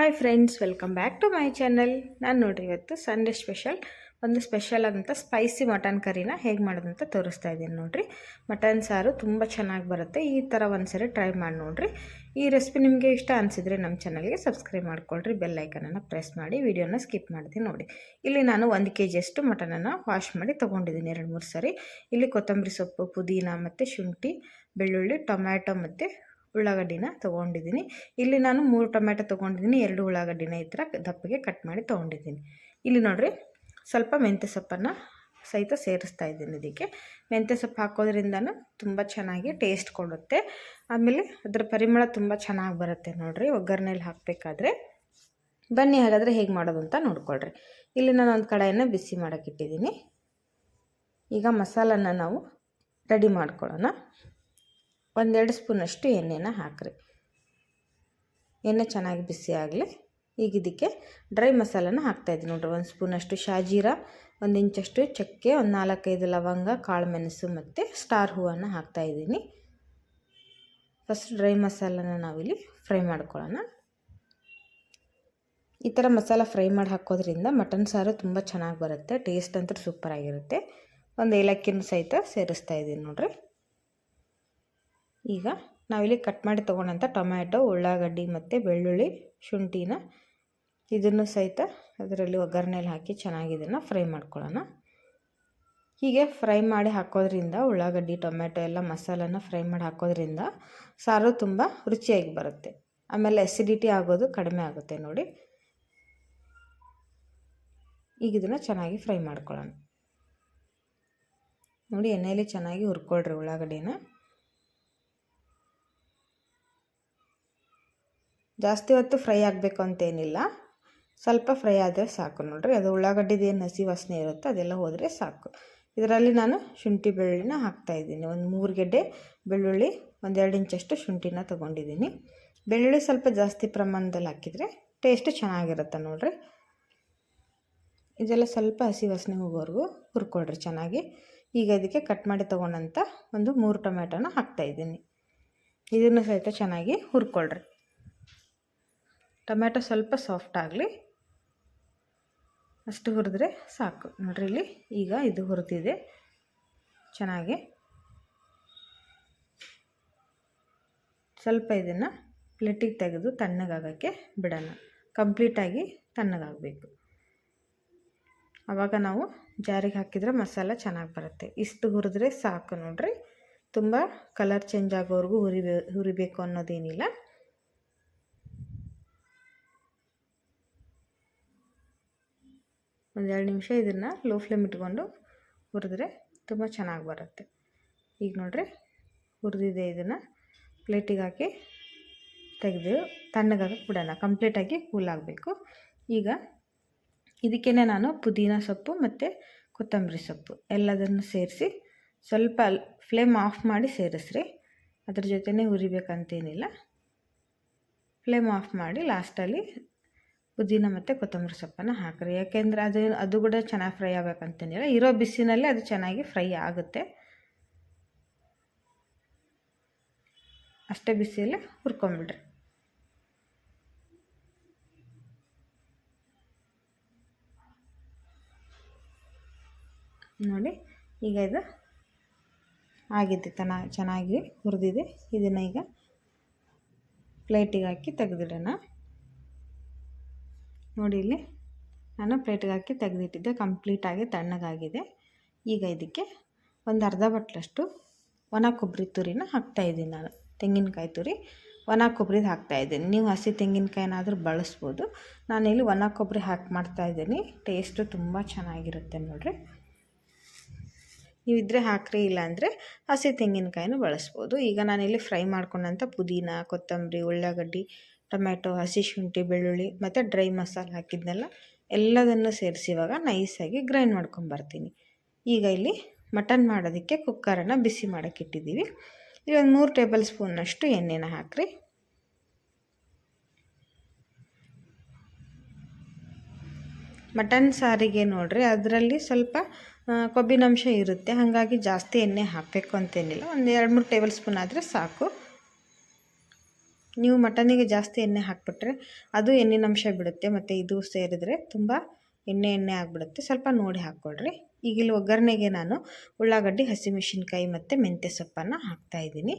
Hi friends, welcome back to my channel. ನಾನು ನೋಡ್ರಿ ಇವತ್ತು ಸಂಡೇ ಸ್ಪೆಷಲ್ ಆದಂಥ ಸ್ಪೈಸಿ ಮಟನ್ ಕರಿನ ಹೇಗೆ ಮಾಡೋದಂತ ತೋರಿಸ್ತಾ ಇದ್ದೀನಿ ನೋಡ್ರಿ. ಮಟನ್ ಸಾರು ತುಂಬ ಚೆನ್ನಾಗಿ ಬರುತ್ತೆ. ಈ ಥರ ಒಂದ್ಸರಿ ಟ್ರೈ ಮಾಡಿ ನೋಡ್ರಿ. ಈ ರೆಸಿಪಿ ನಿಮಗೆ ಇಷ್ಟ ಅನಿಸಿದರೆ ನಮ್ಮ ಚಾನಲ್ಗೆ ಸಬ್ಸ್ಕ್ರೈಬ್ ಮಾಡ್ಕೊಳ್ರಿ, ಬೆಲ್ ಐಕನನ್ನು ಪ್ರೆಸ್ ಮಾಡಿ ವಿಡಿಯೋನ ಸ್ಕಿಪ್ ಮಾಡ್ತೀನಿ ನೋಡಿ. ಇಲ್ಲಿ ನಾನು 1 kg ಅಷ್ಟು ಮಟನನ್ನು ವಾಶ್ ಮಾಡಿ ತೊಗೊಂಡಿದ್ದೀನಿ 2-3 ಸರಿ. ಇಲ್ಲಿ ಕೊತ್ತಂಬರಿ ಸೊಪ್ಪು, ಪುದೀನ ಮತ್ತು ಶುಂಠಿ, ಬೆಳ್ಳುಳ್ಳಿ, ಟೊಮ್ಯಾಟೊ ಮತ್ತು ಉಳ್ಳಾಗಡ್ಡಿನ ತೊಗೊಂಡಿದ್ದೀನಿ. ಇಲ್ಲಿ ನಾನು 3 ಟೊಮ್ಯಾಟೊ ತೊಗೊಂಡಿದ್ದೀನಿ, 2 ಉಳ್ಳಾಗಡ್ಡಿನ ಈ ಥರ ದಪ್ಪಗೆ ಕಟ್ ಮಾಡಿ ತೊಗೊಂಡಿದ್ದೀನಿ. ಇಲ್ಲಿ ನೋಡಿರಿ, ಸ್ವಲ್ಪ ಮೆಂತ್ಯ ಸೊಪ್ಪನ್ನು ಸಹಿತ ಸೇರಿಸ್ತಾ ಇದ್ದೀನಿ. ಇದಕ್ಕೆ ಮೆಂತ್ಯ ಸೊಪ್ಪು ಹಾಕೋದ್ರಿಂದನೂ ತುಂಬ ಚೆನ್ನಾಗಿ ಟೇಸ್ಟ್ ಕೊಡುತ್ತೆ. ಆಮೇಲೆ ಅದರ ಪರಿಮಳ ತುಂಬ ಚೆನ್ನಾಗಿ ಬರುತ್ತೆ ನೋಡಿರಿ ಒಗ್ಗರಣೆಯಲ್ಲಿ ಹಾಕಬೇಕಾದ್ರೆ. ಬನ್ನಿ ಹಾಗಾದರೆ ಹೇಗೆ ಮಾಡೋದು ಅಂತ ನೋಡ್ಕೊಳ್ರಿ. ಇಲ್ಲಿ ನಾನು ಒಂದು ಕಡಾಯಿನ ಬಿಸಿ ಮಾಡೋಕ್ಕಿಟ್ಟಿದ್ದೀನಿ. ಈಗ ಮಸಾಲನ ನಾವು ರೆಡಿ ಮಾಡ್ಕೊಳ್ಳೋಣ. 1-2 ಸ್ಪೂನಷ್ಟು ಎಣ್ಣೆನ ಹಾಕ್ರಿ. ಎಣ್ಣೆ ಚೆನ್ನಾಗಿ ಬಿಸಿ ಆಗಲಿ. ಈಗ ಇದಕ್ಕೆ ಡ್ರೈ ಮಸಾಲನ ಹಾಕ್ತಾಯಿದ್ದೀನಿ ನೋಡ್ರಿ. 1 ಸ್ಪೂನಷ್ಟು ಶಾಜೀರ, 1 ಇಂಚಷ್ಟು ಚಕ್ಕೆ, 4-5 ಲವಂಗ, ಕಾಳು ಮೆಣಸು ಮತ್ತು ಸ್ಟಾರ್ ಹೂವನ್ನು ಹಾಕ್ತಾಯಿದ್ದೀನಿ. ಫಸ್ಟ್ ಡ್ರೈ ಮಸಾಲನ ನಾವಿಲ್ಲಿ ಫ್ರೈ ಮಾಡ್ಕೊಳ್ಳೋಣ. ಈ ಥರ ಮಸಾಲ ಫ್ರೈ ಮಾಡಿ ಹಾಕೋದ್ರಿಂದ ಮಟನ್ ಸಾರು ತುಂಬ ಚೆನ್ನಾಗಿ ಬರುತ್ತೆ. ಟೇಸ್ಟ್ ಅಂತೂ ಸೂಪರಾಗಿರುತ್ತೆ. 1 ಏಲಕ್ಕಿನೂ ಸಹಿತ ಸೇರಿಸ್ತಾ ಇದ್ದೀನಿ ನೋಡ್ರಿ. ಈಗ ನಾವಿಲ್ಲಿ ಕಟ್ ಮಾಡಿ ತೊಗೊಂಡಂಥ ಟೊಮ್ಯಾಟೊ, ಉಳ್ಳಾಗಡ್ಡಿ ಮತ್ತು ಬೆಳ್ಳುಳ್ಳಿ, ಶುಂಠಿನ ಇದನ್ನು ಸಹಿತ ಅದರಲ್ಲಿ ಒಗ್ಗರಣೆಯಲ್ಲಿ ಹಾಕಿ ಚೆನ್ನಾಗಿ ಇದನ್ನು ಫ್ರೈ ಮಾಡ್ಕೊಳ್ಳೋಣ. ಹೀಗೆ ಫ್ರೈ ಮಾಡಿ ಹಾಕೋದ್ರಿಂದ, ಉಳ್ಳಾಗಡ್ಡಿ ಟೊಮ್ಯಾಟೊ ಎಲ್ಲ ಮಸಾಲನ ಫ್ರೈ ಮಾಡಿ ಹಾಕೋದ್ರಿಂದ ಸಾರು ತುಂಬ ರುಚಿಯಾಗಿ ಬರುತ್ತೆ. ಆಮೇಲೆ ಅಸಿಡಿಟಿ ಆಗೋದು ಕಡಿಮೆ ಆಗುತ್ತೆ ನೋಡಿ. ಈಗ ಇದನ್ನು ಚೆನ್ನಾಗಿ ಫ್ರೈ ಮಾಡ್ಕೊಳ್ಳೋಣ ನೋಡಿ. ಎಣ್ಣೆಯಲ್ಲಿ ಚೆನ್ನಾಗಿ ಹುರ್ಕೊಳ್ರಿ ಉಳ್ಳಾಗಡ್ಡಿನ. ಜಾಸ್ತಿ ಹೊತ್ತು ಫ್ರೈ ಆಗಬೇಕು ಅಂತೇನಿಲ್ಲ, ಸ್ವಲ್ಪ ಫ್ರೈ ಆದರೆ ಸಾಕು ನೋಡಿರಿ. ಅದು ಉಳ್ಳಾಗಡ್ಡಿದು ಏನು ಹಸಿ ವಾಸನೆ ಇರುತ್ತೋ ಅದೆಲ್ಲ ಹೋದರೆ ಸಾಕು. ಇದರಲ್ಲಿ ನಾನು ಶುಂಠಿ ಬೆಳ್ಳುಳ್ಳಿನ ಹಾಕ್ತಾಯಿದ್ದೀನಿ. 3 ಗೆಡ್ಡೆ ಬೆಳ್ಳುಳ್ಳಿ, 1-2 ಇಂಚಷ್ಟು ಶುಂಠಿನ ತೊಗೊಂಡಿದ್ದೀನಿ. ಬೆಳ್ಳುಳ್ಳಿ ಸ್ವಲ್ಪ ಜಾಸ್ತಿ ಪ್ರಮಾಣದಲ್ಲಿ ಹಾಕಿದರೆ ಟೇಸ್ಟ್ ಚೆನ್ನಾಗಿರುತ್ತೆ ನೋಡಿರಿ. ಇದೆಲ್ಲ ಸ್ವಲ್ಪ ಹಸಿ ವಾಸನೆ ಹೋಗೋವರೆಗೂ ಹುರ್ಕೊಳ್ರಿ ಚೆನ್ನಾಗಿ. ಈಗ ಇದಕ್ಕೆ ಕಟ್ ಮಾಡಿ ತೊಗೊಂಡಂಥ 3 ಟೊಮ್ಯಾಟೋನ ಹಾಕ್ತಾಯಿದ್ದೀನಿ. ಇದನ್ನು ಸಹಿತ ಚೆನ್ನಾಗಿ ಹುರ್ಕೊಳ್ರಿ. ಟೊಮ್ಯಾಟೊ ಸ್ವಲ್ಪ ಸಾಫ್ಟ್ ಆಗಲಿ, ಅಷ್ಟು ಹುರಿದ್ರೆ ಸಾಕು ನೋಡ್ರಿ. ಇಲ್ಲಿ ಈಗ ಇದು ಹುರಿದಿದೆ ಚೆನ್ನಾಗಿ. ಸ್ವಲ್ಪ ಇದನ್ನು ಪ್ಲೇಟಿಗೆ ತೆಗೆದು ತಣ್ಣಗಾಗೋಕ್ಕೆ ಬಿಡೋಣ. ಕಂಪ್ಲೀಟಾಗಿ ತಣ್ಣಗಾಗಬೇಕು. ಆವಾಗ ನಾವು ಜಾರಿಗೆ ಹಾಕಿದರೆ ಮಸಾಲ ಚೆನ್ನಾಗಿ ಬರುತ್ತೆ. ಇಷ್ಟು ಹುರಿದ್ರೆ ಸಾಕು ನೋಡ್ರಿ. ತುಂಬ ಕಲರ್ ಚೇಂಜ್ ಆಗೋವರೆಗೂ ಹುರಿಬೇಕು ಅನ್ನೋದೇನಿಲ್ಲ. ಒಂದು 2 ನಿಮಿಷ ಇದನ್ನು ಲೋ ಫ್ಲೇಮ್ ಇಟ್ಕೊಂಡು ಹುರಿದ್ರೆ ತುಂಬ ಚೆನ್ನಾಗಿ ಬರುತ್ತೆ. ಈಗ ನೋಡಿರಿ ಹುರಿದಿದೆ. ಇದನ್ನು ಪ್ಲೇಟಿಗೆ ಹಾಕಿ ತೆಗೆದು ತಣ್ಣಗಾಗಕ್ಕೆ ಬಿಡೋಣ. ಕಂಪ್ಲೀಟಾಗಿ ಕೂಲ್ ಆಗಬೇಕು. ಈಗ ಇದಕ್ಕೇ ನಾನು ಪುದೀನ ಸೊಪ್ಪು ಮತ್ತು ಕೊತ್ತಂಬರಿ ಸೊಪ್ಪು ಎಲ್ಲದನ್ನು ಸೇರಿಸಿ ಸ್ವಲ್ಪ ಫ್ಲೇಮ್ ಆಫ್ ಮಾಡಿ ಸೇರಿಸ್ರಿ. ಅದ್ರ ಜೊತೆನೇ ಹುರಿಬೇಕಂತೇನಿಲ್ಲ. ಫ್ಲೇಮ್ ಆಫ್ ಮಾಡಿ ಲಾಸ್ಟಲ್ಲಿ ಪುದೀನ ಮತ್ತು ಕೊತ್ತಂಬರಿ ಸೊಪ್ಪನ್ನು ಹಾಕಿರಿ. ಯಾಕೆಂದರೆ ಅದು ಕೂಡ ಚೆನ್ನಾಗಿ ಫ್ರೈ ಆಗಬೇಕಂತೇನಿಲ್ಲ. ಇರೋ ಬಿಸಿನಲ್ಲೇ ಅದು ಚೆನ್ನಾಗಿ ಫ್ರೈ ಆಗುತ್ತೆ. ಅಷ್ಟೇ ಬಿಸಿಯಲ್ಲೇ ಹುರ್ಕೊಂಬಿಡ್ರಿ ನೋಡಿ. ಈಗ ಇದು ಆಗಿದೆ, ಚೆನ್ನಾಗಿ ಹುರಿದಿದೆ. ಇದನ್ನು ಈಗ ಪ್ಲೇಟಿಗೆ ಹಾಕಿ ತೆಗೆದಿಡೋಣ ನೋಡಿ. ಇಲ್ಲಿ ನಾನು ಪ್ಲೇಟಿಗೆ ಹಾಕಿ ತೆಗೆದಿಟ್ಟಿದ್ದೆ, ಕಂಪ್ಲೀಟಾಗಿ ತಣ್ಣಗಾಗಿದೆ. ಈಗ ಇದಕ್ಕೆ ಒಂದು ಅರ್ಧ ಬಟ್ಲಷ್ಟು ಒಣ ಕೊಬ್ಬರಿ ತುರಿನ ಹಾಕ್ತಾಯಿದ್ದೀನಿ ನಾನು. ತೆಂಗಿನಕಾಯಿ ತುರಿ ಒಣ ಕೊಬ್ಬರಿದು ಹಾಕ್ತಾಯಿದ್ದೀನಿ. ನೀವು ಹಸಿ ತೆಂಗಿನಕಾಯಿನಾದರೂ ಬಳಸ್ಬೋದು. ನಾನಿಲ್ಲಿ ಒಣ ಕೊಬ್ಬರಿ ಹಾಕಿ ಮಾಡ್ತಾಯಿದ್ದೀನಿ. ಟೇಸ್ಟು ತುಂಬ ಚೆನ್ನಾಗಿರುತ್ತೆ ನೋಡಿರಿ. ನೀವಿದ್ದರೆ ಹಾಕ್ರಿ, ಇಲ್ಲಾಂದರೆ ಹಸಿ ತೆಂಗಿನಕಾಯಿನೂ ಬಳಸ್ಬೋದು. ಈಗ ನಾನಿಲ್ಲಿ ಫ್ರೈ ಮಾಡ್ಕೊಂಡಂಥ ಪುದೀನ, ಕೊತ್ತಂಬರಿ, ಉಳ್ಳಾಗಡ್ಡಿ, ಟೊಮ್ಯಾಟೊ, ಹಸಿ ಶುಂಠಿ, ಬೆಳ್ಳುಳ್ಳಿ ಮತ್ತು ಡ್ರೈ ಮಸಾಲ ಹಾಕಿದ್ನೆಲ್ಲ ಎಲ್ಲದನ್ನು ಸೇರಿಸಿ ಇವಾಗ ನೈಸಾಗಿ ಗ್ರೈಂಡ್ ಮಾಡ್ಕೊಂಬರ್ತೀನಿ. ಈಗ ಇಲ್ಲಿ ಮಟನ್ ಮಾಡೋದಕ್ಕೆ ಕುಕ್ಕರನ್ನು ಬಿಸಿ ಮಾಡೋಕ್ಕಿಟ್ಟಿದ್ದೀವಿ. ಈಗ 3 ಟೇಬಲ್ ಸ್ಪೂನ್ನಷ್ಟು ಎಣ್ಣೆನ ಹಾಕ್ರಿ. ಮಟನ್ ಸಾರಿಗೆ ನೋಡಿರಿ, ಅದರಲ್ಲಿ ಸ್ವಲ್ಪ ಕೊಬ್ಬಿನಂಶ ಇರುತ್ತೆ. ಹಾಗಾಗಿ ಜಾಸ್ತಿ ಎಣ್ಣೆ ಹಾಕಬೇಕು ಅಂತೇನಿಲ್ಲ. 1-2-3 ಟೇಬಲ್ ಸ್ಪೂನ್ ಆದರೆ ಸಾಕು. ನೀವು ಮಟನಿಗೆ ಜಾಸ್ತಿ ಎಣ್ಣೆ ಹಾಕಿಬಿಟ್ರೆ ಅದು ಎಣ್ಣಿನಂಶ ಬಿಡುತ್ತೆ, ಮತ್ತು ಇದು ಸೇರಿದ್ರೆ ತುಂಬ ಎಣ್ಣೆ ಆಗಿಬಿಡುತ್ತೆ. ಸ್ವಲ್ಪ ನೋಡಿ ಹಾಕ್ಕೊಳ್ರಿ. ಈಗ ಇಲ್ಲಿ ಒಗ್ಗರಣೆಗೆ ನಾನು ಉಳ್ಳಾಗಡ್ಡಿ, ಹಸಿಮೆಣಸಿನ್ಕಾಯಿ ಮತ್ತು ಮೆಂತ್ಯ ಸೊಪ್ಪನ್ನು ಹಾಕ್ತಾಯಿದ್ದೀನಿ.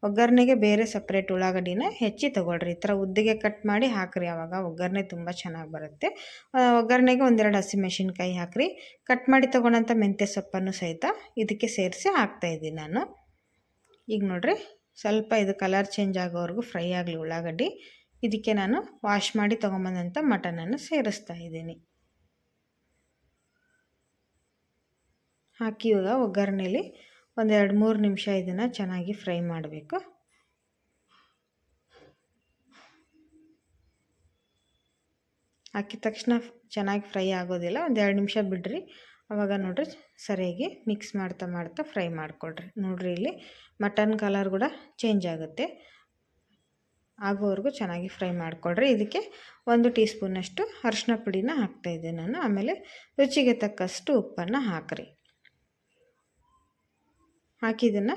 ಒಗ್ಗರಣೆಗೆ ಬೇರೆ ಸಪ್ರೇಟ್ ಉಳ್ಳಾಗಡ್ಡಿನ ಹೆಚ್ಚಿ ತೊಗೊಳ್ರಿ. ಈ ಥರ ಉದ್ದಿಗೆ ಕಟ್ ಮಾಡಿ ಹಾಕಿರಿ, ಆವಾಗ ಒಗ್ಗರಣೆ ತುಂಬ ಚೆನ್ನಾಗಿ ಬರುತ್ತೆ. ಒಗ್ಗರಣೆಗೆ ಒಂದೆರಡು ಹಸಿಮೆಣಸಿನ್ಕಾಯಿ ಹಾಕಿರಿ. ಕಟ್ ಮಾಡಿ ತೊಗೊಂಡಂಥ ಮೆಂತ್ಯ ಸೊಪ್ಪನ್ನು ಸಹಿತ ಇದಕ್ಕೆ ಸೇರಿಸಿ ಹಾಕ್ತಾಯಿದ್ದೀನಿ ನಾನು. ಈಗ ನೋಡಿರಿ, ಸ್ವಲ್ಪ ಇದು ಕಲರ್ ಚೇಂಜ್ ಆಗೋವರೆಗೂ ಫ್ರೈ ಆಗಲಿ ಉಳ್ಳಾಗಡ್ಡಿ. ಇದಕ್ಕೆ ನಾನು ವಾಶ್ ಮಾಡಿ ತೊಗೊಂಬಂದಂಥ ಮಟನನ್ನು ಸೇರಿಸ್ತಾ ಇದ್ದೀನಿ. ಹಾಕಿ ಇವಾಗ ಒಗ್ಗರಣೆಯಲ್ಲಿ 1-2-3 ನಿಮಿಷ ಇದನ್ನು ಚೆನ್ನಾಗಿ ಫ್ರೈ ಮಾಡಬೇಕು. ಹಾಕಿದ ತಕ್ಷಣ ಚೆನ್ನಾಗಿ ಫ್ರೈ ಆಗೋದಿಲ್ಲ, 1-2 ನಿಮಿಷ ಬಿಡ್ರಿ. ಆವಾಗ ನೋಡಿರಿ ಸರಿಯಾಗಿ ಮಿಕ್ಸ್ ಮಾಡ್ತಾ ಫ್ರೈ ಮಾಡಿಕೊಡ್ರಿ. ನೋಡಿರಿ ಇಲ್ಲಿ ಮಟನ್ ಕಲರ್ ಕೂಡ ಚೇಂಜ್ ಆಗುತ್ತೆ, ಆಗೋವರೆಗೂ ಚೆನ್ನಾಗಿ ಫ್ರೈ ಮಾಡಿಕೊಡ್ರಿ. ಇದಕ್ಕೆ 1 ಟೀ ಸ್ಪೂನಷ್ಟು ಅರಿಶಿನ ಪುಡಿನ ಹಾಕ್ತಾಯಿದ್ದೆ ನಾನು. ಆಮೇಲೆ ರುಚಿಗೆ ತಕ್ಕಷ್ಟು ಉಪ್ಪನ್ನು ಹಾಕಿರಿ. ಹಾಕಿ ಇದನ್ನು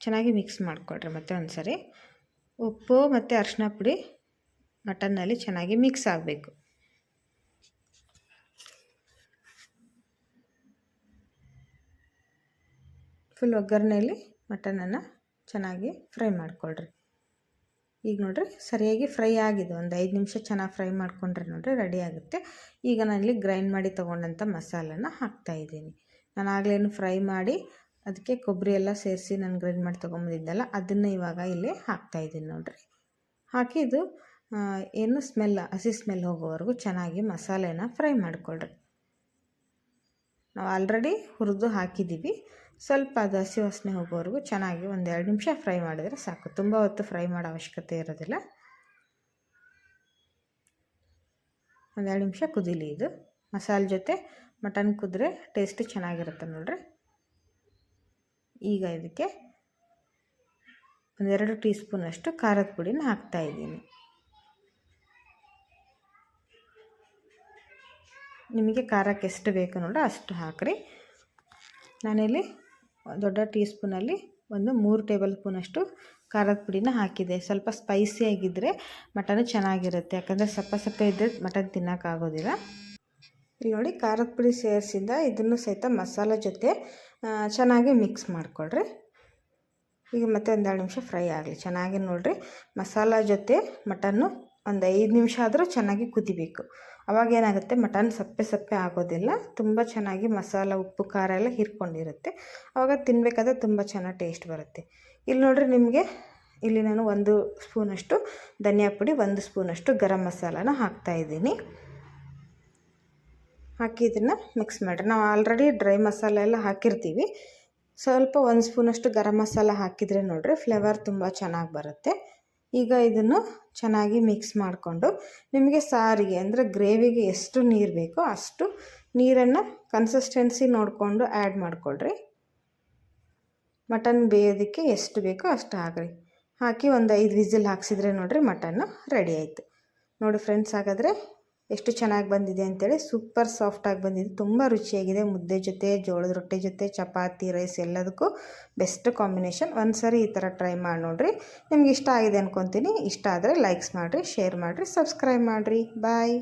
ಚೆನ್ನಾಗಿ ಮಿಕ್ಸ್ ಮಾಡಿಕೊಡ್ರಿ. ಮತ್ತೆ ಒಂದು ಸರಿ ಉಪ್ಪು ಮತ್ತು ಅರಿಶಿನ ಪುಡಿ ಮಟನ್ನಲ್ಲಿ ಚೆನ್ನಾಗಿ ಮಿಕ್ಸ್ ಆಗಬೇಕು. ಫುಲ್ ಒಗ್ಗರಣೆಯಲ್ಲಿ ಮಟನನ್ನು ಚೆನ್ನಾಗಿ ಫ್ರೈ ಮಾಡಿಕೊಳ್ರಿ. ಈಗ ನೋಡಿರಿ ಸರಿಯಾಗಿ ಫ್ರೈ ಆಗಿದೆ. 1-5 ನಿಮಿಷ ಚೆನ್ನಾಗಿ ಫ್ರೈ ಮಾಡಿಕೊಂಡ್ರೆ ನೋಡಿರಿ ರೆಡಿ ಆಗುತ್ತೆ. ಈಗ ನಾನಿಲ್ಲಿ ಗ್ರೈಂಡ್ ಮಾಡಿ ತೊಗೊಂಡಂಥ ಮಸಾಲನ ಹಾಕ್ತಾಯಿದ್ದೀನಿ. ನಾನು ಆಗಲೇನು ಫ್ರೈ ಮಾಡಿ ಅದಕ್ಕೆ ಕೊಬ್ಬರಿ ಎಲ್ಲ ಸೇರಿಸಿ ನಾನು ಗ್ರೈಂಡ್ ಮಾಡಿ ತೊಗೊಂಬಂದಿದ್ದೆಲ್ಲ ಅದನ್ನು ಇವಾಗ ಇಲ್ಲಿ ಹಾಕ್ತಾಯಿದ್ದೀನಿ ನೋಡಿರಿ. ಹಾಕಿ ಇದು ಏನು ಹಸಿ ಸ್ಮೆಲ್ ಹೋಗೋವರೆಗೂ ಚೆನ್ನಾಗಿ ಮಸಾಲೆನ ಫ್ರೈ ಮಾಡಿಕೊಳ್ರಿ. ನಾವು ಆಲ್ರೆಡಿ ಹುರಿದು ಹಾಕಿದ್ದೀವಿ, ಸ್ವಲ್ಪ ಅದು ಹಸಿ ವಾಸನೆ ಹೋಗೋವರೆಗೂ ಚೆನ್ನಾಗಿ 1-2 ನಿಮಿಷ ಫ್ರೈ ಮಾಡಿದರೆ ಸಾಕು. ತುಂಬ ಹೊತ್ತು ಫ್ರೈ ಮಾಡೋ ಅವಶ್ಯಕತೆ ಇರೋದಿಲ್ಲ. 1-2 ನಿಮಿಷ ಕುದೀಲಿ. ಇದು ಮಸಾಲೆ ಜೊತೆ ಮಟನ್ ಕುದ್ರೆ ಟೇಸ್ಟ್ ಚೆನ್ನಾಗಿರುತ್ತೆ ನೋಡಿರಿ. ಈಗ ಇದಕ್ಕೆ 1-2 ಟೀ ಸ್ಪೂನಷ್ಟು ಖಾರದ ಪುಡಿನ ಹಾಕ್ತಾಯಿದ್ದೀನಿ. ನಿಮಗೆ ಖಾರಕ್ಕೆ ಎಷ್ಟು ಬೇಕು ನೋಡ್ರಿ ಅಷ್ಟು ಹಾಕಿರಿ. ನಾನಿಲ್ಲಿ ದೊಡ್ಡ ಟೀ ಸ್ಪೂನಲ್ಲಿ 3 ಟೇಬಲ್ ಸ್ಪೂನಷ್ಟು ಖಾರದ ಪುಡಿನ ಹಾಕಿದೆ. ಸ್ವಲ್ಪ ಸ್ಪೈಸಿಯಾಗಿದ್ದರೆ ಮಟನ್ ಚೆನ್ನಾಗಿರುತ್ತೆ, ಯಾಕಂದರೆ ಸಪ್ಪೆ ಇದ್ದರೆ ಮಟನ್ ತಿನ್ನೋಕ್ಕಾಗೋದಿಲ್ಲ. ಇಲ್ಲಿ ನೋಡಿ ಖಾರದ ಪುಡಿ ಸೇರಿಸಿದ ಇದನ್ನು ಸಹಿತ ಮಸಾಲೆ ಜೊತೆ ಚೆನ್ನಾಗಿ ಮಿಕ್ಸ್ ಮಾಡಿಕೊಡ್ರಿ. ಈಗ ಮತ್ತೆ 1-2 ನಿಮಿಷ ಫ್ರೈ ಆಗಲಿ ಚೆನ್ನಾಗಿ. ನೋಡಿರಿ ಮಸಾಲ ಜೊತೆ ಮಟನ್ನು 1-5 ನಿಮಿಷ ಆದರೂ ಚೆನ್ನಾಗಿ ಕುದಿಬೇಕು. ಅವಾಗ ಏನಾಗುತ್ತೆ, ಮಟನ್ ಸಪ್ಪೆ ಆಗೋದಿಲ್ಲ, ತುಂಬ ಚೆನ್ನಾಗಿ ಮಸಾಲ ಉಪ್ಪು ಖಾರ ಎಲ್ಲ ಹೀರ್ಕೊಂಡಿರುತ್ತೆ. ಆವಾಗ ತಿನ್ನಬೇಕಾದ್ರೆ ತುಂಬ ಚೆನ್ನಾಗಿ ಟೇಸ್ಟ್ ಬರುತ್ತೆ. ಇಲ್ಲಿ ನೋಡಿರಿ ನಿಮಗೆ ಇಲ್ಲಿ ನಾನು 1 ಸ್ಪೂನಷ್ಟು ಧನಿಯಾ ಪುಡಿ, 1 ಸ್ಪೂನಷ್ಟು ಗರಂ ಮಸಾಲಾನ ಹಾಕ್ತಾಯಿದ್ದೀನಿ. ಹಾಕಿ ಇದನ್ನು ಮಿಕ್ಸ್ ಮಾಡಿರಿ. ನಾವು ಆಲ್ರೆಡಿ ಡ್ರೈ ಮಸಾಲೆ ಎಲ್ಲ ಹಾಕಿರ್ತೀವಿ. ಸ್ವಲ್ಪ 1 ಸ್ಪೂನಷ್ಟು ಗರಂ ಮಸಾಲ ಹಾಕಿದರೆ ನೋಡಿರಿ ಫ್ಲೇವರ್ ತುಂಬ ಚೆನ್ನಾಗಿ ಬರುತ್ತೆ. ಈಗ ಇದನ್ನು ಚೆನ್ನಾಗಿ ಮಿಕ್ಸ್ ಮಾಡಿಕೊಂಡು ನಿಮಗೆ ಸಾರಿಗೆ ಅಂದರೆ ಗ್ರೇವಿಗೆ ಎಷ್ಟು ನೀರು ಬೇಕೋ ಅಷ್ಟು ನೀರನ್ನು ಕನ್ಸಿಸ್ಟೆನ್ಸಿ ನೋಡಿಕೊಂಡು ಆ್ಯಡ್ ಮಾಡಿಕೊಳ್ರಿ. ಮಟನ್ ಬೇಯೋದಕ್ಕೆ ಎಷ್ಟು ಬೇಕೋ ಅಷ್ಟು ಹಾಕಿರಿ. ಹಾಕಿ 1-5 ವಿಸಿಲ್ ಹಾಕ್ಸಿದ್ರೆ ನೋಡಿರಿ ಮಟನ್ನು ರೆಡಿ ಆಯಿತು. ನೋಡಿ ಫ್ರೆಂಡ್ಸ್, ಹಾಗಾದರೆ ಎಷ್ಟು ಚೆನ್ನಾಗಿ ಬಂದಿದೆ ಅಂತೇಳಿ. ಸೂಪರ್ ಸಾಫ್ಟಾಗಿ ಬಂದಿದೆ, ತುಂಬ ರುಚಿಯಾಗಿದೆ. ಮುದ್ದೆ ಜೊತೆ, ಜೋಳದ ರೊಟ್ಟಿ ಜೊತೆ, ಚಪಾತಿ, ರೈಸ್ ಎಲ್ಲದಕ್ಕೂ ಬೆಸ್ಟ್ ಕಾಂಬಿನೇಷನ್. ಒಂದು ಸರಿ ಈ ಥರ ಟ್ರೈ ಮಾಡಿ ನೋಡಿರಿ. ನಿಮ್ಗೆ ಇಷ್ಟ ಆಗಿದೆ ಅಂದ್ಕೊತೀನಿ. ಇಷ್ಟ ಆದರೆ ಲೈಕ್ಸ್ ಮಾಡಿರಿ, ಶೇರ್ ಮಾಡಿರಿ, ಸಬ್ಸ್ಕ್ರೈಬ್ ಮಾಡಿರಿ. ಬಾಯ್.